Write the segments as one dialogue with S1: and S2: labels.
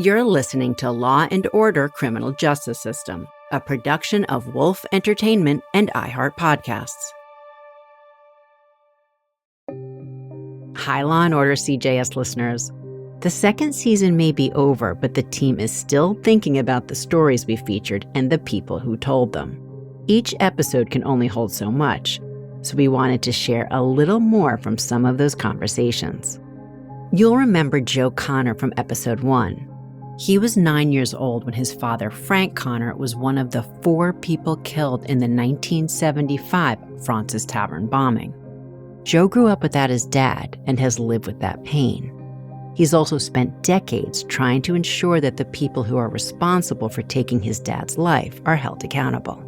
S1: You're listening to Law and Order: Criminal Justice System, a production of Wolf Entertainment and iHeart Podcasts. Hi, Law and Order CJS listeners. The second season may be over, but the team is still thinking about the stories we featured and the people who told them. Each episode can only hold so much, so we wanted to share a little more from some of those conversations. You'll remember Joe Connor from episode 1. He was 9 years old when his father, Frank Connor, was one of the 4 people killed in the 1975 Francis Tavern bombing. Joe grew up without his dad and has lived with that pain. He's also spent decades trying to ensure that the people who are responsible for taking his dad's life are held accountable.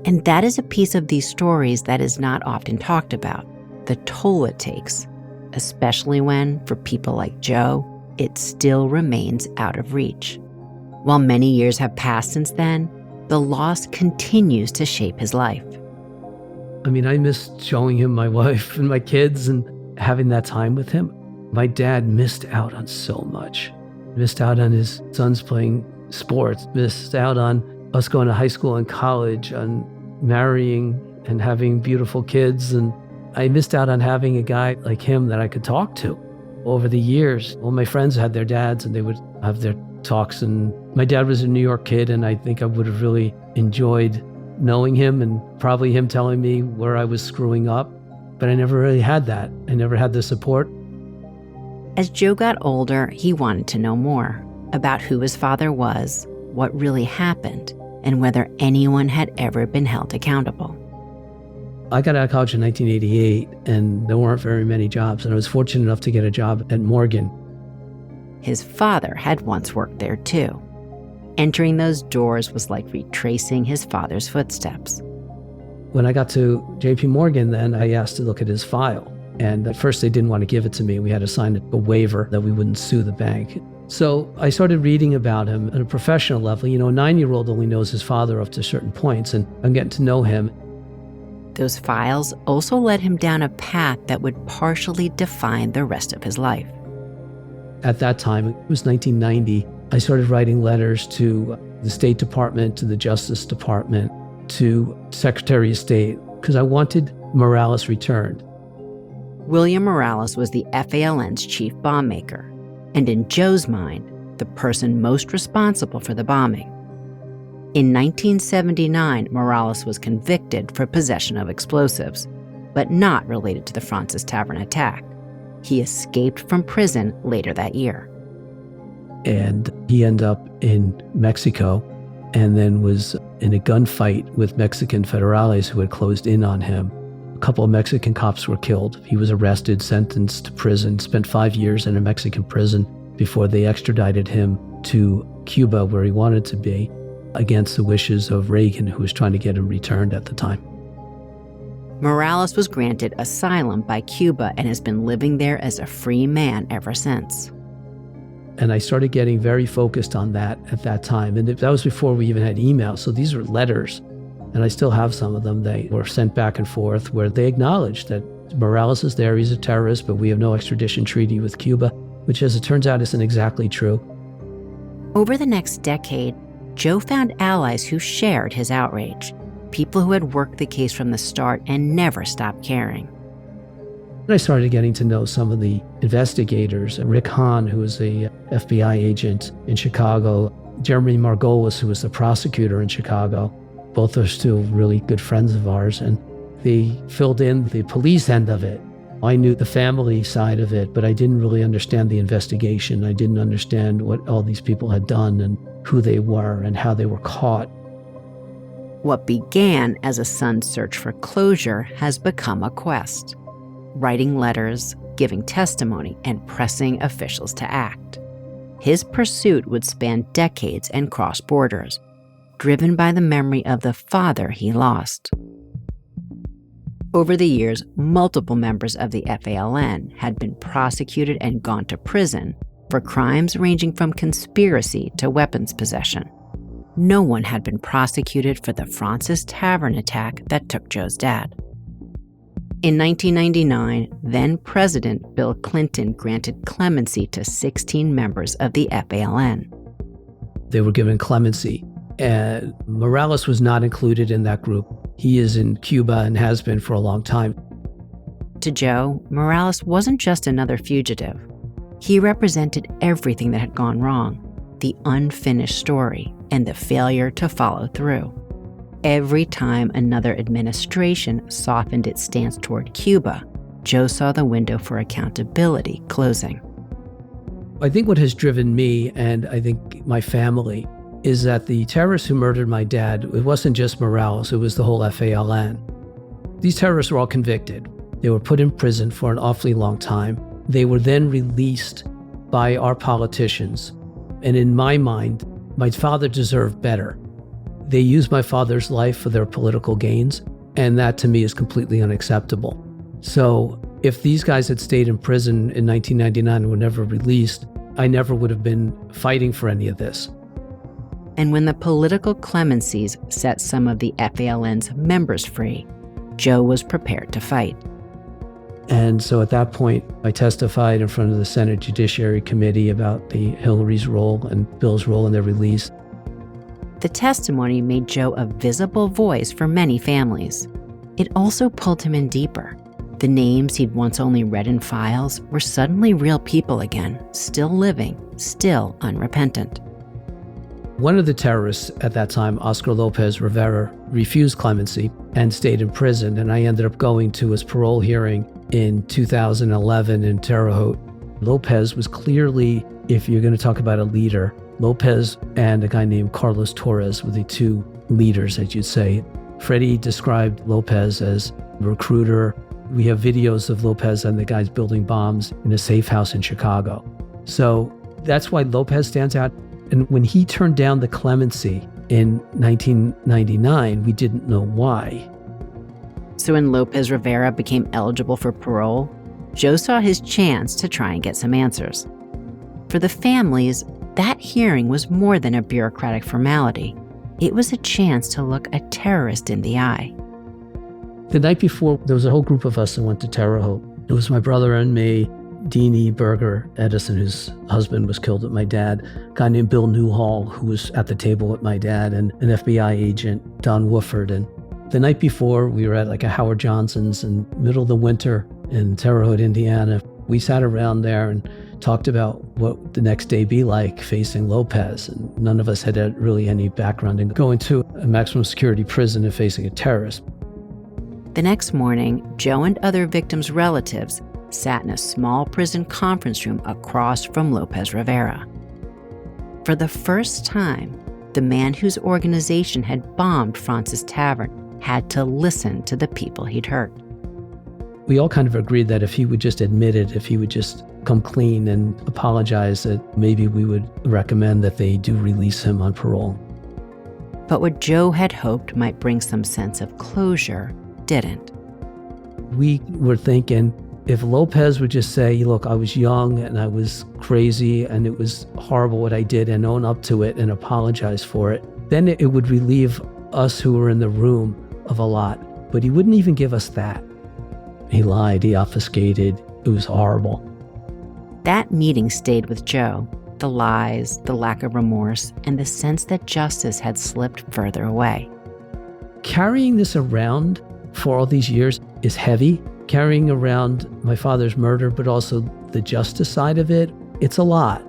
S1: And that is a piece of these stories that is not often talked about, the toll it takes, especially when, for people like Joe, it still remains out of reach. While many years have passed since then, the loss continues to shape his life.
S2: I mean, I miss showing him my wife and my kids and having that time with him. My dad missed out on so much. Missed out on his sons playing sports, missed out on us going to high school and college, on marrying and having beautiful kids. And I missed out on having a guy like him that I could talk to. Over the years, all my friends had their dads and they would have their talks. And my dad was a New York kid, and I think I would have really enjoyed knowing him and probably him telling me where I was screwing up. But I never really had that. I never had the support.
S1: As Joe got older, he wanted to know more about who his father was, what really happened, and whether anyone had ever been held accountable.
S2: I got out of college in 1988, and there weren't very many jobs, and I was fortunate enough to get a job at Morgan.
S1: His father had once worked there too. Entering those doors was like retracing his father's footsteps.
S2: When I got to J.P. Morgan, then I asked to look at his file, and at first they didn't want to give it to me. We had to sign a waiver that we wouldn't sue the bank. So I started reading about him at a professional level. You know, a 9-year-old only knows his father up to certain points, and I'm getting to know him.
S1: Those files also led him down a path that would partially define the rest of his life.
S2: At that time, it was 1990, I started writing letters to the State Department, to the Justice Department, to Secretary of State, because I wanted Morales returned.
S1: William Morales was the FALN's chief bomb maker, and in Joe's mind, the person most responsible for the bombing. In 1979, Morales was convicted for possession of explosives, but not related to the Francis Tavern attack. He escaped from prison later that year.
S2: And he ended up in Mexico and then was in a gunfight with Mexican federales who had closed in on him. A couple of Mexican cops were killed. He was arrested, sentenced to prison, spent 5 years in a Mexican prison before they extradited him to Cuba, where he wanted to be, against the wishes of Reagan, who was trying to get him returned at the time.
S1: Morales was granted asylum by Cuba and has been living there as a free man ever since.
S2: And I started getting very focused on that at that time. And that was before we even had email. So these were letters, and I still have some of them. They were sent back and forth where they acknowledged that Morales is there, he's a terrorist, but we have no extradition treaty with Cuba, which, as it turns out, isn't exactly true.
S1: Over the next decade, Joe found allies who shared his outrage, people who had worked the case from the start and never stopped caring.
S2: I started getting to know some of the investigators, Rick Hahn, who was a FBI agent in Chicago, Jeremy Margolis, who was the prosecutor in Chicago. Both are still really good friends of ours, and they filled in the police end of it. I knew the family side of it, but I didn't really understand the investigation. I didn't understand what all these people had done and who they were and how they were caught.
S1: What began as a son's search for closure has become a quest. Writing letters, giving testimony, and pressing officials to act. His pursuit would span decades and cross borders, driven by the memory of the father he lost. Over the years, multiple members of the FALN had been prosecuted and gone to prison for crimes ranging from conspiracy to weapons possession. No one had been prosecuted for the Francis Tavern attack that took Joe's dad. In 1999, then President Bill Clinton granted clemency to 16 members of the FALN.
S2: They were given clemency, and Morales was not included in that group. He is in Cuba and has been for a long time.
S1: To Joe, Morales wasn't just another fugitive. He represented everything that had gone wrong, the unfinished story, and the failure to follow through. Every time another administration softened its stance toward Cuba, Joe saw the window for accountability closing.
S2: I think what has driven me, and I think my family, is that the terrorists who murdered my dad, it wasn't just Morales, it was the whole FALN. These terrorists were all convicted. They were put in prison for an awfully long time. They were then released by our politicians. And in my mind, my father deserved better. They used my father's life for their political gains, and that to me is completely unacceptable. So if these guys had stayed in prison in 1999 and were never released, I never would have been fighting for any of this.
S1: And when the political clemencies set some of the FALN's members free, Joe was prepared to fight.
S2: And so at that point, I testified in front of the Senate Judiciary Committee about the Hillary's role and Bill's role in their release.
S1: The testimony made Joe a visible voice for many families. It also pulled him in deeper. The names he'd once only read in files were suddenly real people again, still living, still unrepentant.
S2: One of the terrorists at that time, Oscar Lopez Rivera, refused clemency and stayed in prison, and I ended up going to his parole hearing in 2011 in Terre Haute. Lopez was clearly, if you're going to talk about a leader, Lopez and a guy named Carlos Torres were the two leaders, as you'd say. Freddie described Lopez as a recruiter. We have videos of Lopez and the guys building bombs in a safe house in Chicago. So that's why Lopez stands out. And when he turned down the clemency in 1999, we didn't know why.
S1: So when Lopez Rivera became eligible for parole, Joe saw his chance to try and get some answers. For the families, that hearing was more than a bureaucratic formality. It was a chance to look a terrorist in the eye.
S2: The night before, there was a whole group of us that went to Terre Haute. It was my brother and me, Deanie Berger Edison, whose husband was killed with my dad, a guy named Bill Newhall, who was at the table with my dad, and an FBI agent, Don Wooford. And the night before, we were at like a Howard Johnson's in the middle of the winter in Terre Haute, Indiana. We sat around there and talked about what the next day be like facing Lopez. And none of us had really any background in going to a maximum security prison and facing a terrorist.
S1: The next morning, Joe and other victims' relatives sat in a small prison conference room across from Lopez Rivera. For the first time, the man whose organization had bombed Francis Tavern had to listen to the people he'd hurt.
S2: We all kind of agreed that if he would just admit it, if he would just come clean and apologize, that maybe we would recommend that they do release him on parole.
S1: But what Joe had hoped might bring some sense of closure didn't.
S2: We were thinking, if Lopez would just say, look, I was young and I was crazy and it was horrible what I did, and own up to it and apologize for it, then it would relieve us who were in the room of a lot. But he wouldn't even give us that. He lied, he obfuscated, it was horrible.
S1: That meeting stayed with Joe, the lies, the lack of remorse, and the sense that justice had slipped further away.
S2: Carrying this around for all these years is heavy. Carrying around my father's murder, but also the justice side of it, it's a lot.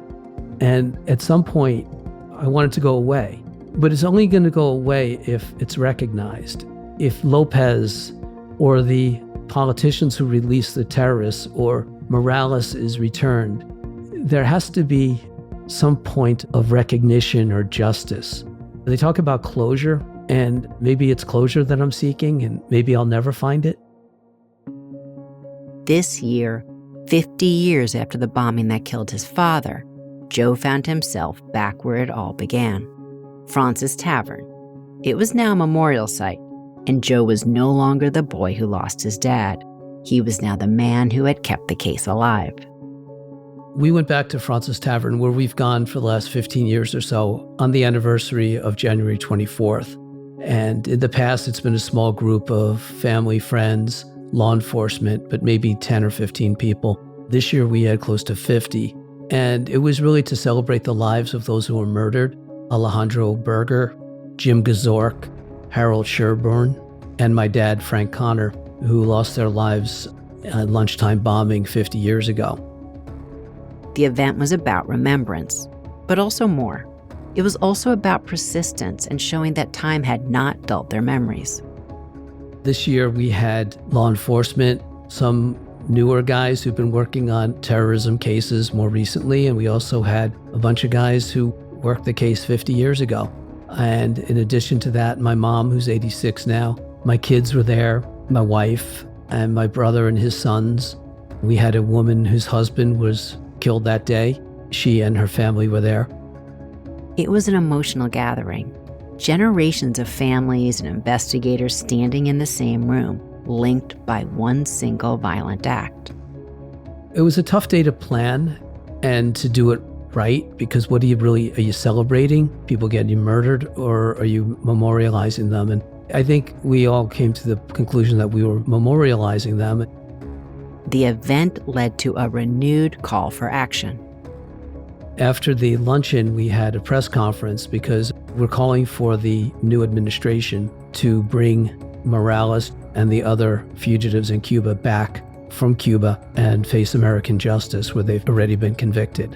S2: And at some point, I want it to go away. But it's only going to go away if it's recognized. If Lopez or the politicians who released the terrorists or Morales is returned, there has to be some point of recognition or justice. They talk about closure, and maybe it's closure that I'm seeking, and maybe I'll never find it.
S1: This year, 50 years after the bombing that killed his father, Joe found himself back where it all began, Francis Tavern. It was now a memorial site, and Joe was no longer the boy who lost his dad. He was now the man who had kept the case alive.
S2: We went back to Francis Tavern, where we've gone for the last 15 years or so, on the anniversary of January 24th. And in the past, it's been a small group of family, friends, law enforcement, but maybe 10 or 15 people. This year we had close to 50. And it was really to celebrate the lives of those who were murdered: Alejandro Berger, Jim Gazork, Harold Sherburne, and my dad, Frank Connor, who lost their lives in a lunchtime bombing 50 years ago.
S1: The event was about remembrance, but also more. It was also about persistence and showing that time had not dulled their memories.
S2: This year we had law enforcement, some newer guys who've been working on terrorism cases more recently, and we also had a bunch of guys who worked the case 50 years ago. And in addition to that, my mom, who's 86 now, my kids were there, my wife, and my brother and his sons. We had a woman whose husband was killed that day. She and her family were there.
S1: It was an emotional gathering. Generations of families and investigators standing in the same room, linked by one single violent act.
S2: It was a tough day to plan and to do it right, because what are you celebrating people getting murdered, or are you memorializing them? And I think we all came to the conclusion that we were memorializing them.
S1: The event led to a renewed call for action.
S2: After the luncheon, we had a press conference because we're calling for the new administration to bring Morales and the other fugitives in Cuba back from Cuba and face American justice where they've already been convicted.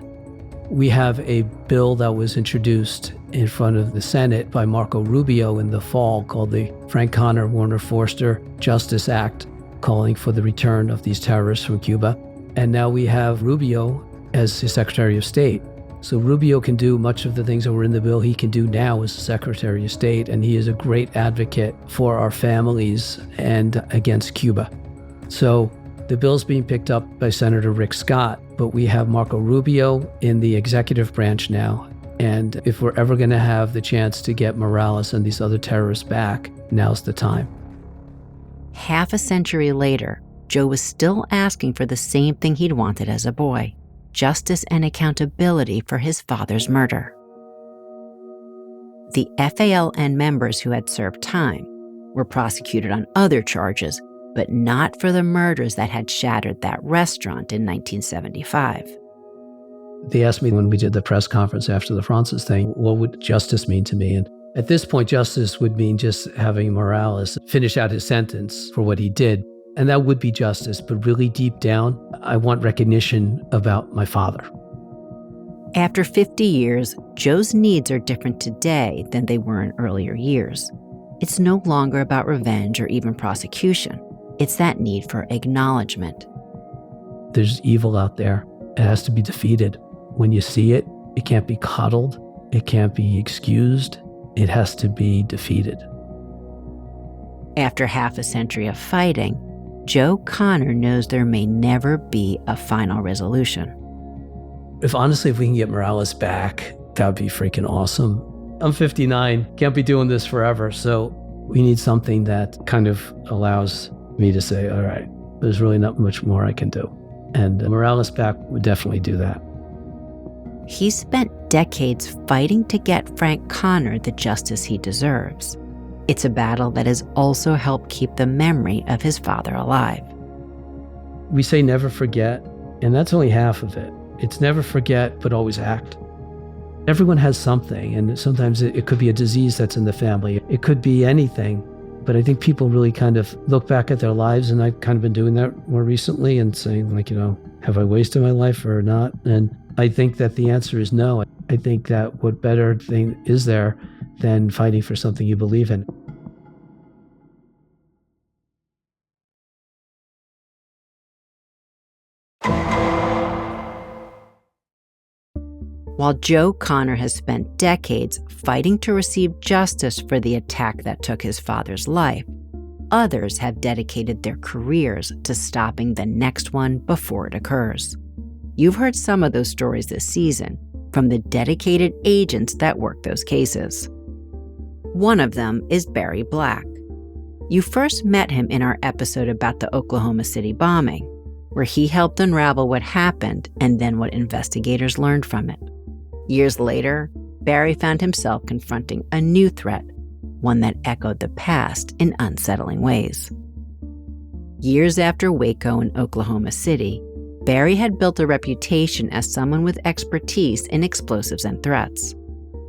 S2: We have a bill that was introduced in front of the Senate by Marco Rubio in the fall called the Frank Connor Warner Forster Justice Act, calling for the return of these terrorists from Cuba. And now we have Rubio as his Secretary of State. So Rubio can do much of the things that were in the bill he can do now as Secretary of State, and he is a great advocate for our families and against Cuba. So the bill's being picked up by Senator Rick Scott, but we have Marco Rubio in the executive branch now. And if we're ever going to have the chance to get Morales and these other terrorists back, now's the time.
S1: Half a century later, Joe was still asking for the same thing he'd wanted as a boy: justice and accountability for his father's murder. The FALN members who had served time were prosecuted on other charges, but not for the murders that had shattered that restaurant in 1975.
S2: They asked me when we did the press conference after the Francis thing, what would justice mean to me? And at this point, justice would mean just having Morales finish out his sentence for what he did. And that would be justice, but really deep down, I want recognition about my father.
S1: After 50 years, Joe's needs are different today than they were in earlier years. It's no longer about revenge or even prosecution. It's that need for acknowledgement.
S2: There's evil out there. It has to be defeated. When you see it, it can't be coddled. It can't be excused. It has to be defeated.
S1: After half a century of fighting, Joe Connor knows there may never be a final resolution.
S2: If we can get Morales back, that would be freaking awesome. I'm 59, can't be doing this forever, so we need something that kind of allows me to say, all right, there's really not much more I can do. And Morales back would definitely do that.
S1: He spent decades fighting to get Frank Connor the justice he deserves. It's a battle that has also helped keep the memory of his father alive.
S2: We say never forget, and that's only half of it. It's never forget, but always act. Everyone has something, and sometimes it could be a disease that's in the family. It could be anything. But I think people really kind of look back at their lives, and I've kind of been doing that more recently and saying, have I wasted my life or not? And I think that the answer is no. I think that what better thing is there than fighting for something you believe in?
S1: While Joe Connor has spent decades fighting to receive justice for the attack that took his father's life, others have dedicated their careers to stopping the next one before it occurs. You've heard some of those stories this season from the dedicated agents that work those cases. One of them is Barry Black. You first met him in our episode about the Oklahoma City bombing, where he helped unravel what happened and then what investigators learned from it. Years later, Barry found himself confronting a new threat, one that echoed the past in unsettling ways. Years after Waco and Oklahoma City, Barry had built a reputation as someone with expertise in explosives and threats,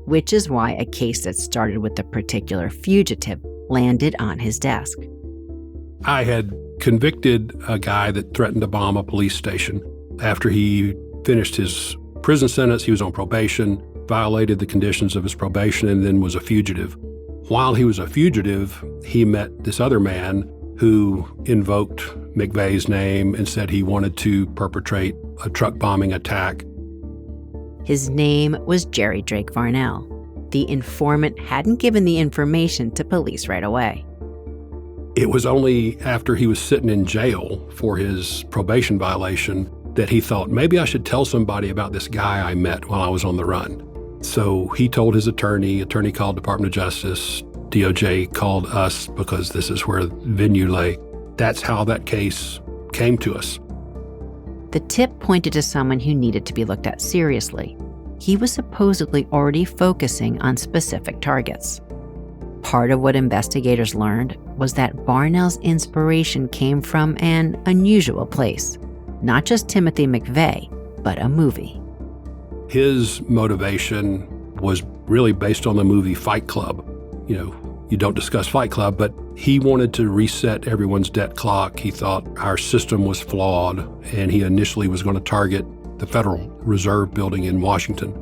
S1: which is why a case that started with a particular fugitive landed on his desk.
S3: I had convicted a guy that threatened to bomb a police station. After he finished his prison sentence, he was on probation, violated the conditions of his probation, and then was a fugitive. While he was a fugitive, he met this other man who invoked McVeigh's name and said he wanted to perpetrate a truck bombing attack.
S1: His name was Jerry Drake Varnell. The informant hadn't given the information to police right away.
S3: It was only after he was sitting in jail for his probation violation that he thought, maybe I should tell somebody about this guy I met while I was on the run. So he told his attorney called Department of Justice, DOJ called us because this is where the venue lay. That's how that case came to us.
S1: The tip pointed to someone who needed to be looked at seriously. He was supposedly already focusing on specific targets. Part of what investigators learned was that Varnell's inspiration came from an unusual place. Not just Timothy McVeigh, but a movie.
S3: His motivation was really based on the movie Fight Club. You don't discuss Fight Club, but he wanted to reset everyone's debt clock. He thought our system was flawed, and he initially was going to target the Federal Reserve Building in Washington.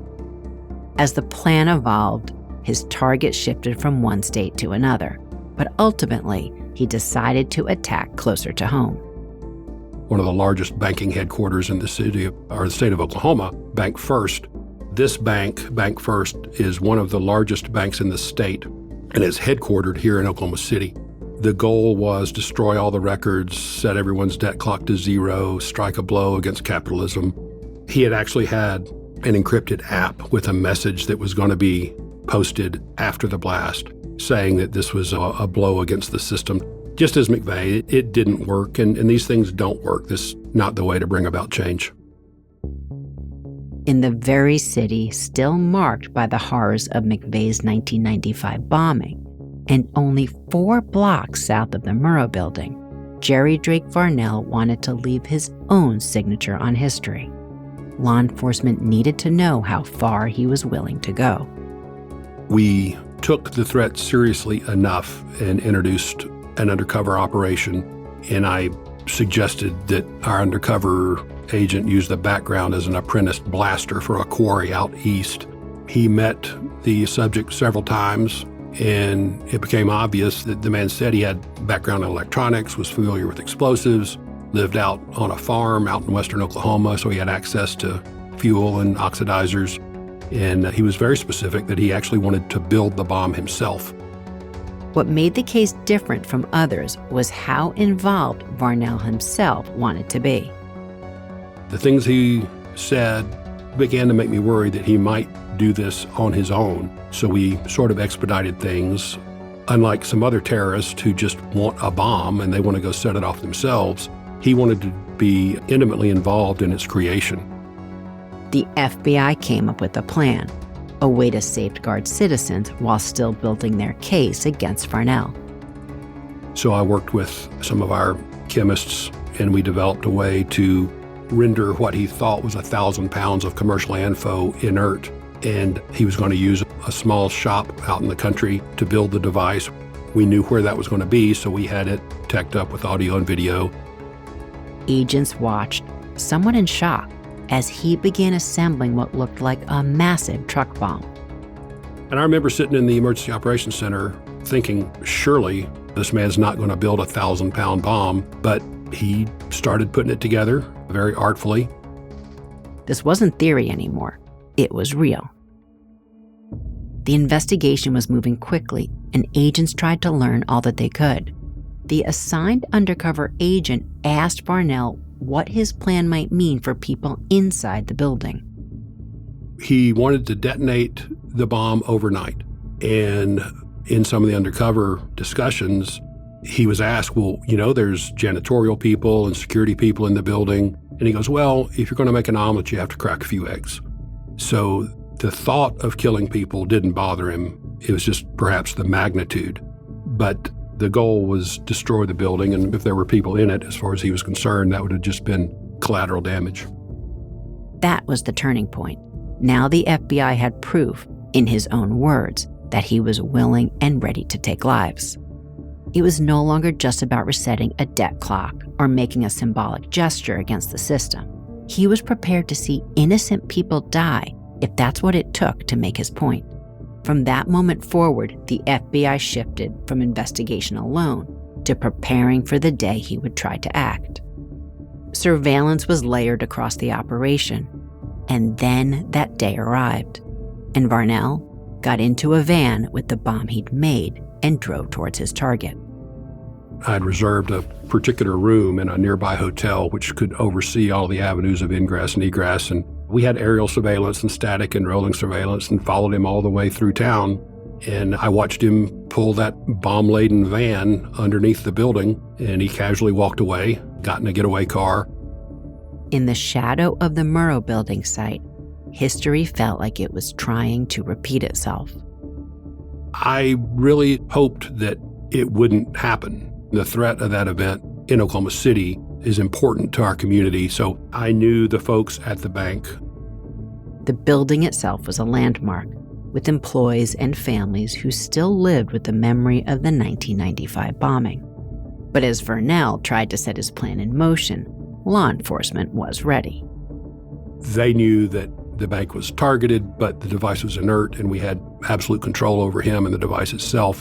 S1: As the plan evolved, his target shifted from one state to another, but ultimately, he decided to attack closer to home.
S3: One of the largest banking headquarters in the state of Oklahoma, Bank First. This bank, Bank First, is one of the largest banks in the state, and it's headquartered here in Oklahoma City. The goal was destroy all the records, set everyone's debt clock to zero, strike a blow against capitalism. He had actually had an encrypted app with a message that was going to be posted after the blast, saying that this was a blow against the system. Just as McVeigh, it didn't work, and these things don't work. This is not the way to bring about change.
S1: In the very city still marked by the horrors of McVeigh's 1995 bombing, and only 4 blocks south of the Murrah Building, Jerry Drake Varnell wanted to leave his own signature on history. Law enforcement needed to know how far he was willing to go.
S3: We took the threat seriously enough and introduced an undercover operation, and I suggested that our undercover agent use the background as an apprentice blaster for a quarry out east. He met the subject several times, and it became obvious that the man said he had background in electronics, was familiar with explosives, lived out on a farm out in western Oklahoma, so he had access to fuel and oxidizers. And he was very specific that he actually wanted to build the bomb himself.
S1: What made the case different from others was how involved Varnell himself wanted to be.
S3: The things he said began to make me worry that he might do this on his own. So we sort of expedited things. Unlike some other terrorists who just want a bomb and they want to go set it off themselves, he wanted to be intimately involved in its creation.
S1: The FBI came up with a plan, a way to safeguard citizens while still building their case against Varnell.
S3: So I worked with some of our chemists, and we developed a way to render what he thought was 1,000 pounds of commercial ANFO inert. And he was going to use a small shop out in the country to build the device. We knew where that was going to be, so we had it teched up with audio and video.
S1: Agents watched, somewhat in shock, as he began assembling what looked like a massive truck bomb.
S3: And I remember sitting in the Emergency Operations Center thinking, surely this man's not going to build a 1,000-pound bomb, but he started putting it together very artfully.
S1: This wasn't theory anymore. It was real. The investigation was moving quickly, and agents tried to learn all that they could. The assigned undercover agent asked Varnell what his plan might mean for people inside the building.
S3: He wanted to detonate the bomb overnight. And in some of the undercover discussions, he was asked, well, there's janitorial people and security people in the building. And he goes, well, if you're going to make an omelet, you have to crack a few eggs. So the thought of killing people didn't bother him. It was just perhaps the magnitude. But The goal was destroy the building, and if there were people in it, as far as he was concerned, that would have just been collateral damage.
S1: That was the turning point. Now the FBI had proof, in his own words, that he was willing and ready to take lives. It was no longer just about resetting a debt clock or making a symbolic gesture against the system. He was prepared to see innocent people die if that's what it took to make his point. From that moment forward, the FBI shifted from investigation alone to preparing for the day he would try to act. Surveillance was layered across the operation, and then that day arrived, and Varnell got into a van with the bomb he'd made and drove towards his target.
S3: I had reserved a particular room in a nearby hotel which could oversee all the avenues of ingress and egress, and we had aerial surveillance and static and rolling surveillance and followed him all the way through town. And I watched him pull that bomb-laden van underneath the building, and he casually walked away, got in a getaway car.
S1: In the shadow of the Murrow building site, history felt like it was trying to repeat itself.
S3: I really hoped that it wouldn't happen. The threat of that event in Oklahoma City is important to our community, so I knew the folks at the bank.
S1: The building itself was a landmark, with employees and families who still lived with the memory of the 1995 bombing. But as Varnell tried to set his plan in motion, law enforcement was ready.
S3: They knew that the bank was targeted, but the device was inert, and we had absolute control over him and the device itself.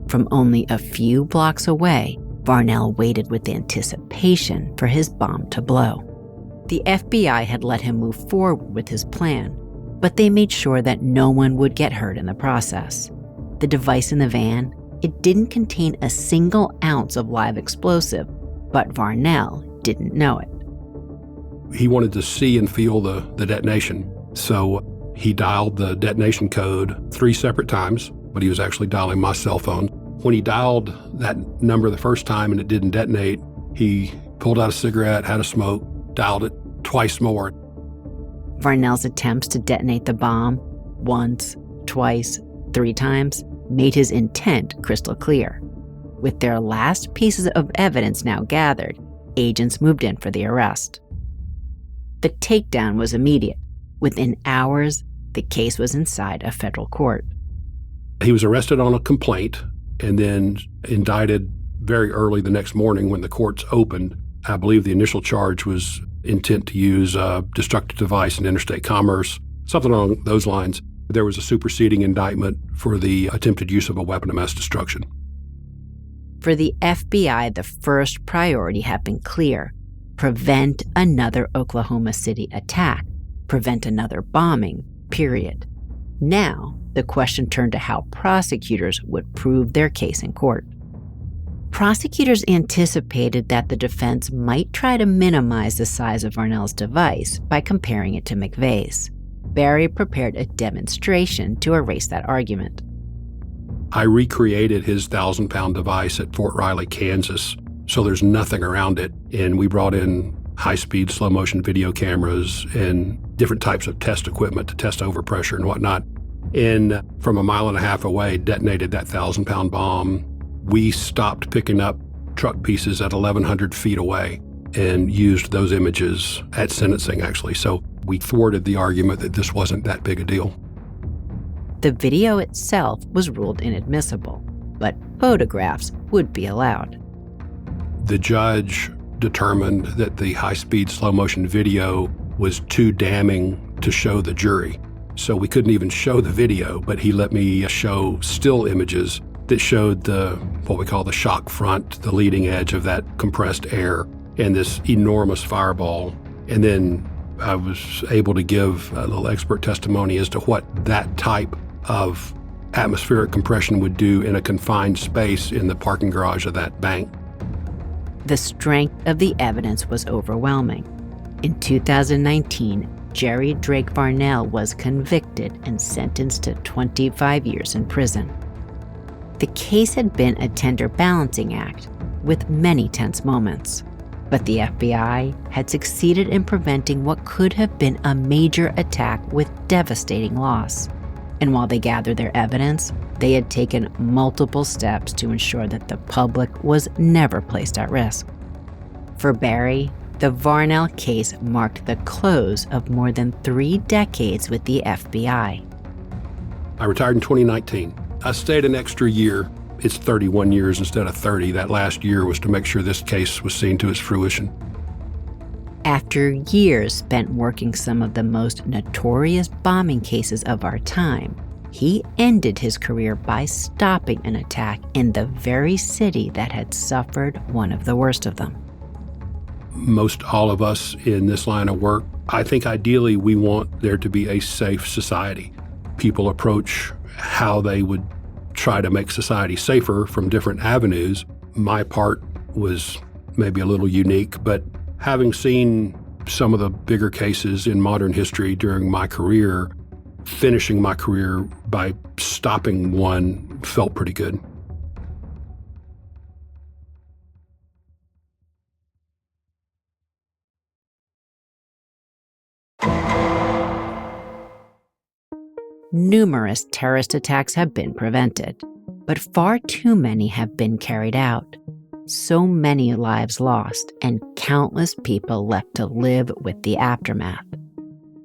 S1: From only a few blocks away, Varnell waited with anticipation for his bomb to blow. The FBI had let him move forward with his plan, but they made sure that no one would get hurt in the process. The device in the van, it didn't contain a single ounce of live explosive, but Varnell didn't know it.
S3: He wanted to see and feel the detonation, so he dialed the detonation code 3 separate times, but he was actually dialing my cell phone. When he dialed that number the first time and it didn't detonate, he pulled out a cigarette, had a smoke, dialed it twice more.
S1: Varnell's attempts to detonate the bomb once, twice, 3 times made his intent crystal clear. With their last pieces of evidence now gathered, agents moved in for the arrest. The takedown was immediate. Within hours, the case was inside a federal court.
S3: He was arrested on a complaint and then indicted very early the next morning when the courts opened. I believe the initial charge was intent to use a destructive device in interstate commerce, something along those lines. There was a superseding indictment for the attempted use of a weapon of mass destruction.
S1: For the FBI, the first priority had been clear: prevent another Oklahoma City attack, prevent another bombing, period. Now, the question turned to how prosecutors would prove their case in court. Prosecutors anticipated that the defense might try to minimize the size of Varnell's device by comparing it to McVeigh's. Barry prepared a demonstration to erase that argument.
S3: I recreated his 1,000-pound device at Fort Riley, Kansas, so there's nothing around it. And we brought in high-speed, slow-motion video cameras and different types of test equipment to test overpressure and whatnot. And from a mile and a half away, detonated that 1,000-pound bomb. We stopped picking up truck pieces at 1,100 feet away and used those images at sentencing, actually. So we thwarted the argument that this wasn't that big a deal.
S1: The video itself was ruled inadmissible, but photographs would be allowed.
S3: The judge determined that the high-speed, slow-motion video was too damning to show the jury. So we couldn't even show the video, but he let me show still images that showed what we call the shock front, the leading edge of that compressed air, and this enormous fireball. And then I was able to give a little expert testimony as to what that type of atmospheric compression would do in a confined space in the parking garage of that bank.
S1: The strength of the evidence was overwhelming. In 2019, Jerry Drake Varnell was convicted and sentenced to 25 years in prison. The case had been a tender balancing act with many tense moments, but the FBI had succeeded in preventing what could have been a major attack with devastating loss. And while they gathered their evidence, they had taken multiple steps to ensure that the public was never placed at risk. For Barry, the Varnell case marked the close of more than 3 decades with the FBI.
S3: I retired in 2019. I stayed an extra year. It's 31 years instead of 30. That last year was to make sure this case was seen to its fruition.
S1: After years spent working some of the most notorious bombing cases of our time, he ended his career by stopping an attack in the very city that had suffered one of the worst of them.
S3: Most all of us in this line of work, I think ideally we want there to be a safe society. People approach how they would try to make society safer from different avenues. My part was maybe a little unique, but having seen some of the bigger cases in modern history during my career, finishing my career by stopping one felt pretty good.
S1: Numerous terrorist attacks have been prevented, but far too many have been carried out. So many lives lost and countless people left to live with the aftermath.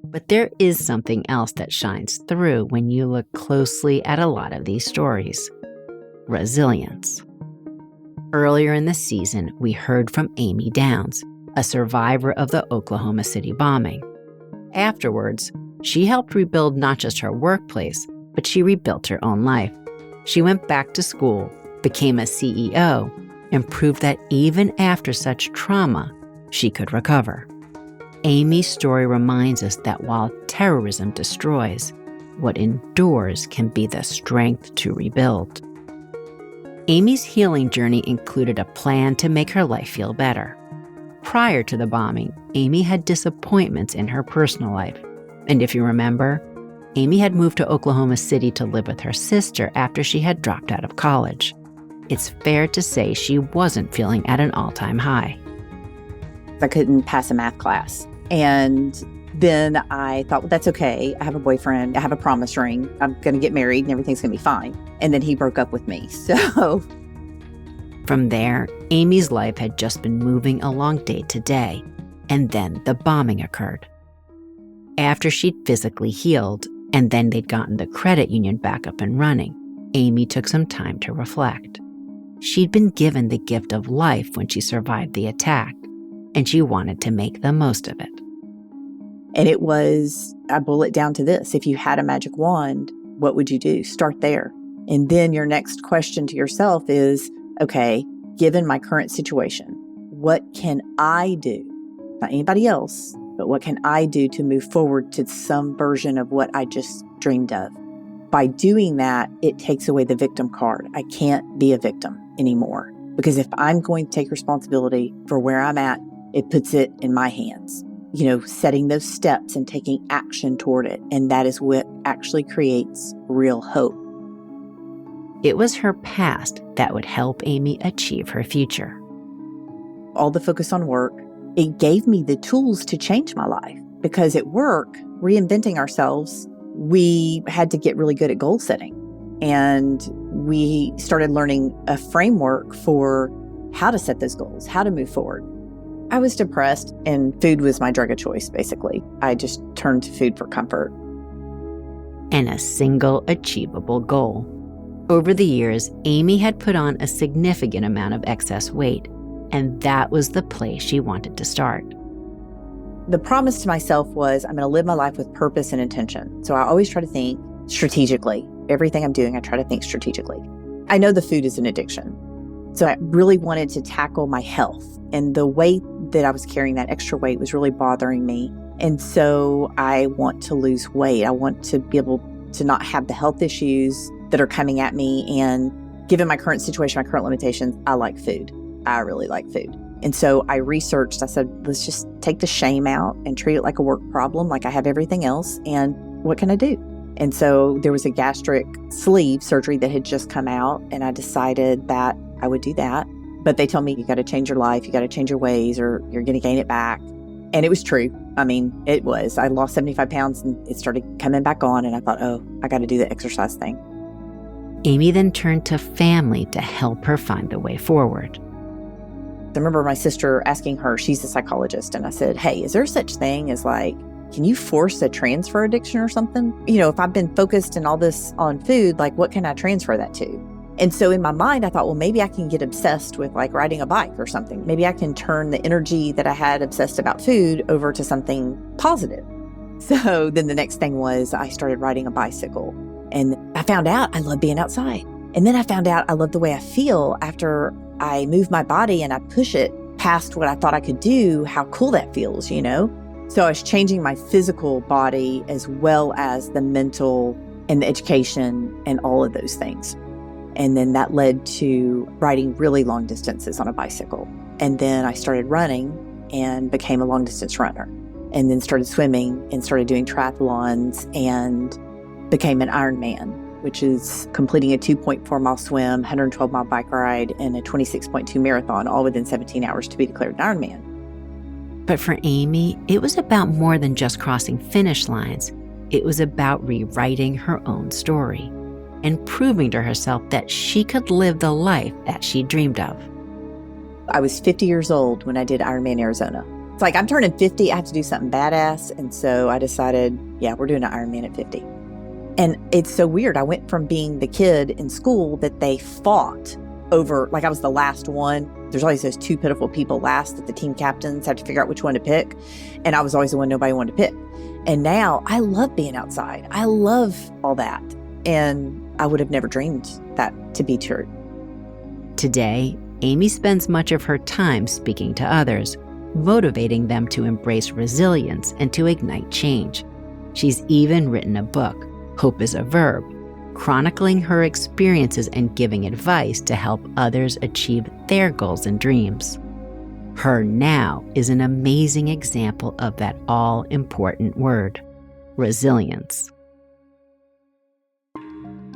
S1: But there is something else that shines through when you look closely at a lot of these stories: resilience. Earlier in the season, we heard from Amy Downs, a survivor of the Oklahoma City bombing. Afterwards, she helped rebuild not just her workplace, but she rebuilt her own life. She went back to school, became a CEO, and proved that even after such trauma, she could recover. Amy's story reminds us that while terrorism destroys, what endures can be the strength to rebuild. Amy's healing journey included a plan to make her life feel better. Prior to the bombing, Amy had disappointments in her personal life. And if you remember, Amy had moved to Oklahoma City to live with her sister after she had dropped out of college. It's fair to say she wasn't feeling at an all-time high.
S4: I couldn't pass a math class. And then I thought, well, that's okay. I have a boyfriend. I have a promise ring. I'm going to get married and everything's going to be fine. And then he broke up with me. So
S1: from there, Amy's life had just been moving along day to day. And then the bombing occurred. After she'd physically healed, and then they'd gotten the credit union back up and running, Amy took some time to reflect. She'd been given the gift of life when she survived the attack, and she wanted to make the most of it.
S4: And it was, I boil it down to this: if you had a magic wand, what would you do? Start there. And then your next question to yourself is, okay, given my current situation, what can I do? Not anybody else, but what can I do to move forward to some version of what I just dreamed of? By doing that, it takes away the victim card. I can't be a victim anymore, because if I'm going to take responsibility for where I'm at, it puts it in my hands. Setting those steps and taking action toward it. And that is what actually creates real hope.
S1: It was her past that would help Amy achieve her future.
S4: All the focus on work, it gave me the tools to change my life, because at work, reinventing ourselves, we had to get really good at goal setting. And we started learning a framework for how to set those goals, how to move forward. I was depressed, and food was my drug of choice, basically. I just turned to food for comfort.
S1: And a single achievable goal. Over the years, Amy had put on a significant amount of excess weight, and that was the place she wanted to start.
S4: The promise to myself was, I'm going to live my life with purpose and intention. So I always try to think strategically. Everything I'm doing, I try to think strategically. I know the food is an addiction. So I really wanted to tackle my health. And the weight that I was carrying, that extra weight, was really bothering me. And so I want to lose weight. I want to be able to not have the health issues that are coming at me. And given my current situation, my current limitations, I like food. I really like food. And so I researched, I said, let's just take the shame out and treat it like a work problem, like I have everything else. And what can I do? And so there was a gastric sleeve surgery that had just come out, and I decided that I would do that. But they told me, you got to change your life, you got to change your ways, or you're going to gain it back. And it was true. I mean, it was. I lost 75 pounds and it started coming back on, and I thought, oh, I got to do the exercise thing.
S1: Amy then turned to family to help her find the way forward.
S4: I remember my sister asking her, she's a psychologist, and I said, hey, is there such thing as can you force a transfer addiction or something? If I've been focused and all this on food, what can I transfer that to? And so in my mind, I thought, well, maybe I can get obsessed with riding a bike or something. Maybe I can turn the energy that I had obsessed about food over to something positive. So then the next thing was I started riding a bicycle, and I found out I love being outside. And then I found out I love the way I feel after I move my body and I push it past what I thought I could do, how cool that feels, So I was changing my physical body as well as the mental and the education and all of those things. And then that led to riding really long distances on a bicycle. And then I started running and became a long distance runner, and then started swimming and started doing triathlons and became an Ironman, which is completing a 2.4 mile swim, 112 mile bike ride, and a 26.2 marathon, all within 17 hours to be declared an Ironman.
S1: But for Amy, it was about more than just crossing finish lines. It was about rewriting her own story and proving to herself that she could live the life that she dreamed of.
S4: I was 50 years old when I did Ironman Arizona. It's I'm turning 50, I have to do something badass. And so I decided, yeah, we're doing an Ironman at 50. And it's so weird. I went from being the kid in school that they fought over, I was the last one. There's always those two pitiful people last that the team captains have to figure out which one to pick. And I was always the one nobody wanted to pick. And now I love being outside. I love all that. And I would have never dreamed that to be true.
S1: Today, Amy spends much of her time speaking to others, motivating them to embrace resilience and to ignite change. She's even written a book, Hope is a Verb, chronicling her experiences and giving advice to help others achieve their goals and dreams. Her now is an amazing example of that all-important word, resilience.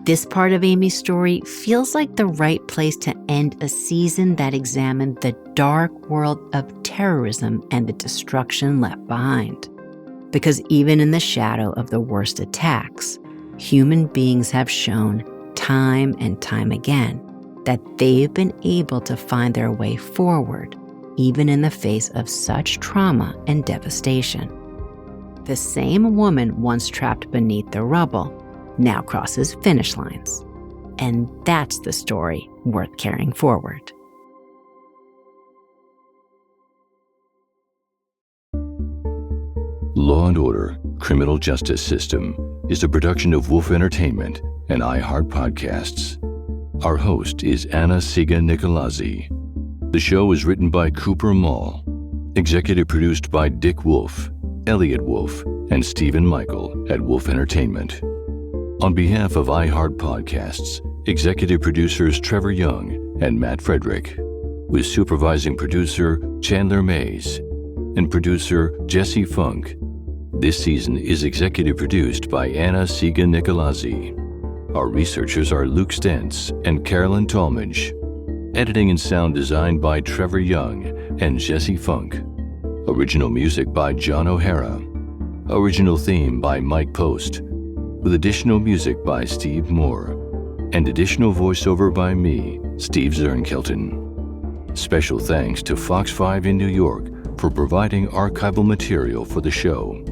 S1: This part of Amy's story feels like the right place to end a season that examined the dark world of terrorism and the destruction left behind. Because even in the shadow of the worst attacks, human beings have shown time and time again that they've been able to find their way forward, even in the face of such trauma and devastation. The same woman once trapped beneath the rubble now crosses finish lines. And that's the story worth carrying forward.
S5: Law and Order: Criminal Justice System is a production of Wolf Entertainment and unheard podcasts. Our host is Anna Siga Nicolazzi. The show is written by Cooper Mall, executive produced by Dick Wolf, Elliot Wolf, and Stephen Michael at Wolf Entertainment. On behalf of unheard podcasts, executive producers Trevor Young and Matt Frederick, with supervising producer Chandler Mays and producer Jesse Funk. This season is executive produced by Anna Siga Nicolazzi. Our researchers are Luke Stentz and Carolyn Talmadge. Editing and sound design by Trevor Young and Jesse Funk. Original music by John O'Hara. Original theme by Mike Post, with additional music by Steve Moore, and additional voiceover by me, Steve Zernkelton. Special thanks to Fox 5 in New York for providing archival material for the show.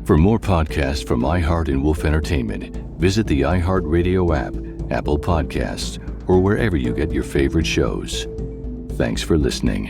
S5: For more podcasts from iHeart and Wolf Entertainment, visit the iHeart Radio app, Apple Podcasts, or wherever you get your favorite shows. Thanks for listening.